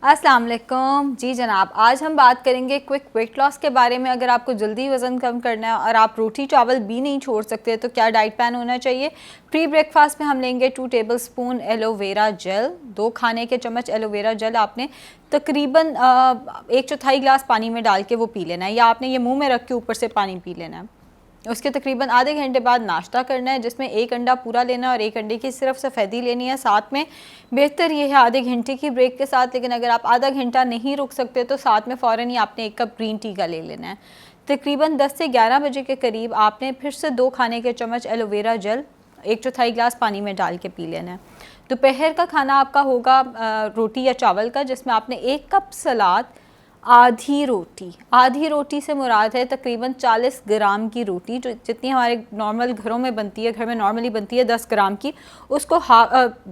अस्सलाम वालेकुम। जी जनाब, आज हम बात करेंगे क्विक वेट लॉस के बारे में। अगर आपको जल्दी वज़न कम करना है और आप रोटी चावल भी नहीं छोड़ सकते तो क्या डाइट प्लान होना चाहिए। प्री ब्रेकफास्ट में हम लेंगे 2 टेबलस्पून एलोवेरा जेल, 2 खाने के चम्मच एलोवेरा जेल आपने तकरीबन 1/4 गिलास पानी में डाल के वो पी लेना है, या आपने ये मुँह में रख के ऊपर से पानी पी लेना है। उसके तकरीबन आधे घंटे बाद नाश्ता करना है, जिसमें 1 अंडा पूरा लेना है और 1 अंडे की सिर्फ सफ़ेदी लेनी है। साथ में बेहतर ये है आधे घंटे की ब्रेक के साथ, लेकिन अगर आप आधा घंटा नहीं रुक सकते तो साथ में फ़ौरन ही आपने 1 कप ग्रीन टी का ले लेना है। तकरीबन 10 से 11 बजे के करीब आपने फिर से 2 खाने के चम्मच एलोवेरा जेल 1/4 गिलास पानी में डाल के पी लेना है। दोपहर का खाना आपका होगा रोटी या चावल का, जिसमें आपने 1 कप सलाद, आधी रोटी से मुराद है तकरीबन 40 ग्राम की रोटी, जो जितनी हमारे नॉर्मल घरों में बनती है, घर में नॉर्मली बनती है 10 ग्राम की, उसको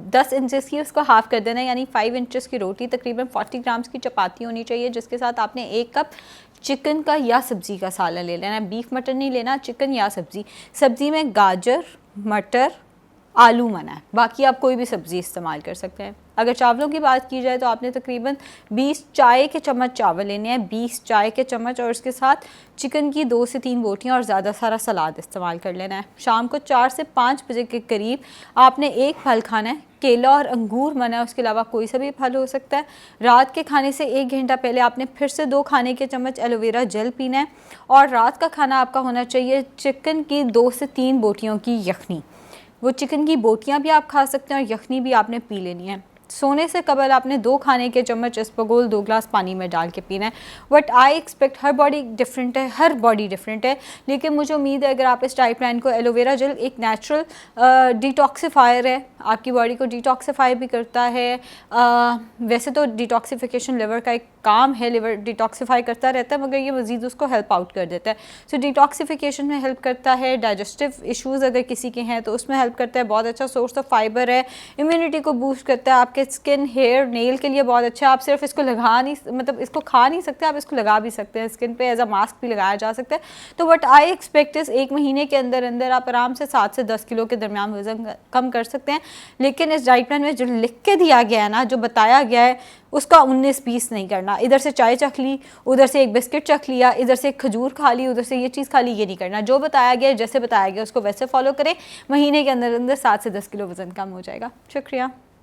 10 इंचेस की उसको हाफ़ कर देना है, यानी 5 इंचेस की रोटी। तकरीबन 40 ग्राम्स की चपाती होनी चाहिए, जिसके साथ आपने 1 कप चिकन का या सब्ज़ी का सालन ले लेना है। बीफ मटन नहीं लेना, चिकन या सब्ज़ी में गाजर, मटर, आलू मना है, बाकी आप कोई भी सब्ज़ी इस्तेमाल कर सकते हैं। अगर चावलों की बात की जाए तो आपने तकरीबन 20 चाय के चम्मच चावल लेने हैं, 20 चाय के चम्मच, और उसके साथ चिकन की 2 से 3 बोटियाँ और ज़्यादा सारा सलाद इस्तेमाल कर लेना है। शाम को 4 से 5 बजे के करीब आपने 1 फल खाना है, केला और अंगूर मना है, उसके अलावा कोई सा भी फल हो सकता है। रात के खाने से 1 घंटा पहले आपने फिर से 2 खाने के चम्मच एलोवेरा जेल पीना है, और रात का खाना आपका होना चाहिए चिकन की 2 से 3 बोटियों की यखनी। वो चिकन की बोटियाँ भी आप खा सकते हैं और यखनी भी आपने पी लेनी है। सोने से कबल आपने 2 खाने के चम्मच इसबगोल 2 गिलास पानी में डाल के पीना है। But I expect her body different है, लेकिन मुझे उम्मीद है अगर आप इस डाइट प्लान को, एलोवेरा जेल एक नेचुरल डिटॉक्सिफायर है, आपकी बॉडी को डिटॉक्सिफाई भी करता है। वैसे तो डिटॉक्सिफिकेशन लिवर का एक काम है, लिवर डिटॉक्सिफाई करता रहता है, मगर ये मज़ीद उसको हेल्प आउट कर देता है। सो डिटॉक्सिफिकेशन में हेल्प करता है, डाइजेस्टिव इश्यूज़ अगर किसी के हैं तो उसमें हेल्प करता है, बहुत अच्छा सोर्स ऑफ फाइबर है, इम्यूनिटी को बूस्ट करता है, आपके स्किन, हेयर, नेल के लिए बहुत अच्छा है। आप सिर्फ इसको इसको खा नहीं सकते, आप इसको लगा भी सकते हैं स्किन पे, एज अ मास्क भी लगाया जा सकता है। तो वट आई एक्सपेक्ट इस 1 महीने के अंदर अंदर आप आराम से 7 से 10 किलो के दरमियान वजन कम कर सकते हैं। लेकिन इस डाइट प्लान में जो लिख के दिया गया है ना, जो बताया गया है, उसका 19-20 नहीं करना। इधर से चाय चख ली, उधर से एक बिस्किट चख लिया, इधर से एक खजूर खा ली, उधर से ये चीज़ खा ली, ये नहीं करना। जो बताया गया, जैसे बताया गया उसको वैसे फॉलो करें, महीने के अंदर अंदर 7 से 10 किलो वजन कम हो जाएगा। शुक्रिया।